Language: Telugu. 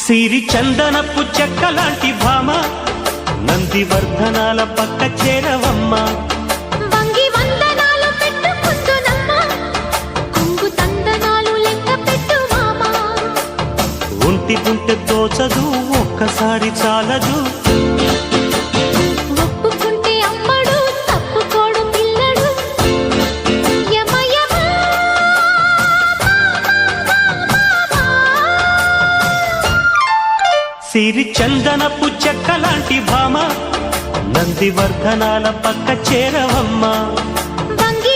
సిరి చందనపు చెక్కలాంటి భామ నందివర్ధనాల పక్క చేరవమ్మ వంగి వందనాలు పెట్టుకుందునమ్మ కొంగు తందనాలు లెక్క పెట్టు మామ ఒంటి గుంటె తోచదు ఒక్కసారి చాలదు ఒప్పుకుంటే అమ్మడు తప్పుకోడు పిల్లడు యమ యమ సిరి చందనపు చెక్కలాంటి భామ నందివర్ధనాల పక్క చేరవమ్మ వంగి